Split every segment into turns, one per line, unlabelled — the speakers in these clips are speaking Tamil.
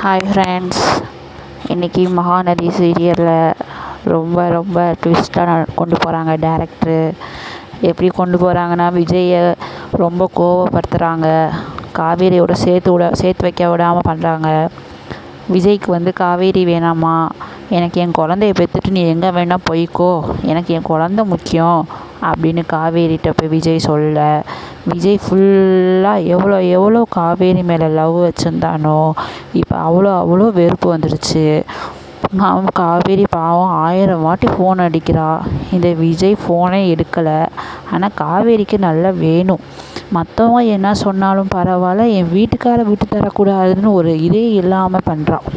ஹாய் ஃப்ரெண்ட்ஸ், இன்றைக்கி மகாநதி சீரியலில் ரொம்ப ட்விஸ்ட்டாக கொண்டு போகிறாங்க. டேரக்டரு எப்படி கொண்டு போகிறாங்கன்னா, விஜயை ரொம்ப கோவப்படுத்துகிறாங்க. காவேரியோட சேர்த்து வைக்க விடாமல் பண்ணுறாங்க. விஜய்க்கு காவேரி வேணாமா, எனக்கு என் குழந்தைய பெற்றுட்டு நீ எங்கே வேணால் போய்க்கோ, எனக்கு என் குழந்த முக்கியம் அப்படின்னு காவேரிகிட்ட போய் விஜய் சொல்ல, விஜய் ஃபுல்லாக எவ்வளோ காவேரி மேலே லவ் வச்சுருந்தானோ இப்போ அவ்வளோ வெறுப்பு வந்துடுச்சு. காவேரி பாவம் 1000 வாட்டி ஃபோன் அடிக்கிறா, இந்த விஜய் ஃபோனே எடுக்கலை. ஆனால் காவேரிக்கு நல்லா வேணும். மற்றவங்க என்ன சொன்னாலும் பரவாயில்ல, என் வீட்டுக்கார விட்டு தரக்கூடாதுன்னு ஒரு இதே இல்லாமல் பண்ணுறான்.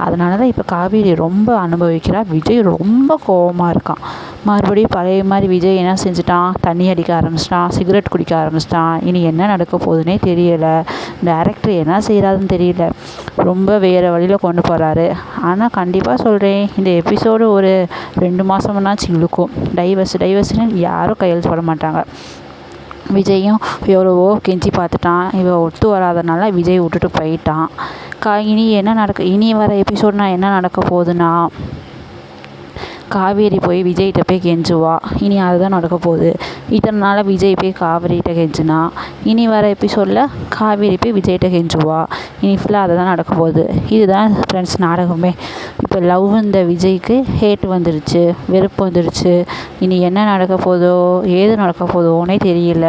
அதனால தான் இப்போ காவேரி ரொம்ப அனுபவிக்கிறா. விஜய் ரொம்ப கோபமாக இருக்கான். மறுபடியும் பழைய மாதிரி விஜய் என்ன செஞ்சுட்டான், தண்ணி அடிக்க ஆரம்பிச்சிட்டான், சிகரெட் குடிக்க ஆரம்பிச்சிட்டான். இனி என்ன நடக்க போகுதுன்னே தெரியலை. டேரக்டர் என்ன செய்கிறாருன்னு தெரியல. ரொம்ப வேறு வழியில் கொண்டு போகிறாரு. ஆனால் கண்டிப்பாக சொல்கிறேன், இந்த எபிசோடு ஒரு 2 மாதம்னாச்சும் இழுக்கும். டைவர்ஸ்னு யாரும் கையெழுத்து போட மாட்டாங்க. விஜயும் எவ்வளவோ கெஞ்சி பார்த்துட்டான். இவன் ஒத்து வராதனால விஜய் விட்டுட்டு போயிட்டான். இனி வர எபிசோட்னா என்ன நடக்க போகுதுன்னா, காவேரி போய் விஜய்கிட்ட போய் கெஞ்சுவா. இனி அதுதான் நடக்க போகுது. இத்தனை நாள் விஜய் போய் காவேரிகிட்ட கெஞ்சுனா, இனி வர எபிசோடில் காவேரி போய் விஜய்கிட்ட கெஞ்சுவா. இனி ஃபுல்லாக அதை தான் நடக்க போகுது. இதுதான் ஃப்ரெண்ட்ஸ் நாடகமே. இப்போ லவ் இந்த விஜய்க்கு ஹேட் வந்துடுச்சு, வெறுப்பு வந்துடுச்சு. இனி என்ன நடக்க போதோ ஏது நடக்க போதோன்னே தெரியல.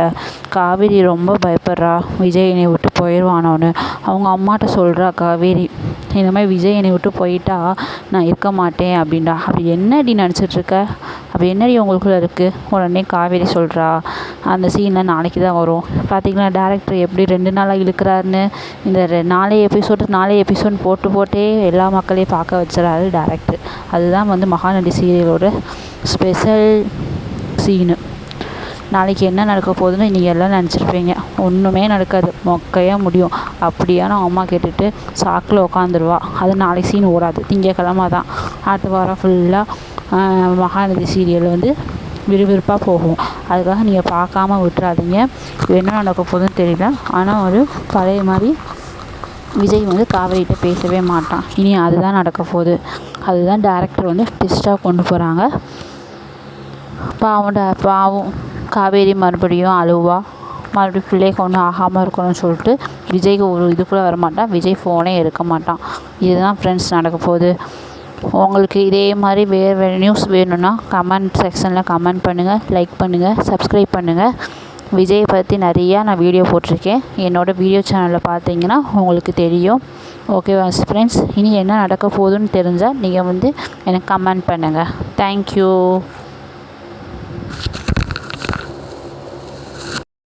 காவேரி ரொம்ப பயப்படுறா, விஜய் என்னை விட்டு போயிடுவானோன்னு. அவங்க அம்மாட்ட சொல்கிறா காவேரி, இந்த மாதிரி விஜய் என்னை விட்டு போயிட்டா நான் இருக்க மாட்டேன் அப்படின்டா. அப்படி என்னடி நினச்சிட்ருக்க, அப்படி என்னடி உங்களுக்குள்ளே இருக்குது? உடனே காவேரி சொல்கிறா. அந்த சீனில் நாளைக்கு தான் வரும். பார்த்திங்களா டேரக்டர் எப்படி 2 நாளாக இழுக்கிறாருன்னு. இந்த 4 எபிசோடு போட்டே எல்லா மக்களையும் பார்க்க வச்சுறாரு டேரக்டர். அதுதான் மகாநதி சீரியலோட ஸ்பெஷல் சீனு. நாளைக்கு என்ன நடக்க போகுதுன்னு நீங்கள் எல்லாம் நினச்சிருப்பீங்க. ஒன்றுமே நடக்காது, மொக்கையாக முடியும். அப்படியான அம்மா கேட்டுட்டு சாக்கில் உட்காந்துருவா. அது நாளைக்கு சீன் ஓடாது, திங்கக்கிழமை தான். அடுத்த வாரம் ஃபுல்லாக மகாநதி சீரியல் விறுவிறுப்பாக போகும். அதுக்காக நீங்கள் பார்க்காம விட்டுறாதீங்க. என்ன நடக்க போகுதுன்னு தெரியல. ஆனால் ஒரு பழைய மாதிரி விஜய் காவேரிகிட்ட பேசவே மாட்டான். இனி அதுதான் நடக்க போகுது. அதுதான் டேரக்டர் ட்விஸ்ட்டாக கொண்டு போகிறாங்க. பாவம் காவேரி மறுபடியும் அழுவா. மறுபடியும் பிள்ளைக்கு ஒன்றும் ஆகாமல் இருக்கணும்னு சொல்லிட்டு விஜய்க்கு ஒரு இதுக்குள்ளே வரமாட்டான். விஜய் ஃபோனே எடுக்க மாட்டான். இதுதான் ஃப்ரெண்ட்ஸ் நடக்க போகுது. உங்களுக்கு இதே மாதிரி வேறு நியூஸ் வேணும்னா கமெண்ட் செக்ஷனில் கமெண்ட் பண்ணுங்கள், லைக் பண்ணுங்கள், சப்ஸ்கிரைப் பண்ணுங்கள். விஜயை பற்றி நிறையா நான் வீடியோ போட்டிருக்கேன். என்னோடய வீடியோ சேனலில் பார்த்தீங்கன்னா உங்களுக்கு தெரியும். ஓகேவா ஃப்ரெண்ட்ஸ், இனி என்ன நடக்க போகுதுன்னு தெரிஞ்சால் நீங்கள் எனக்கு கமெண்ட் பண்ணுங்கள். தேங்க்யூ.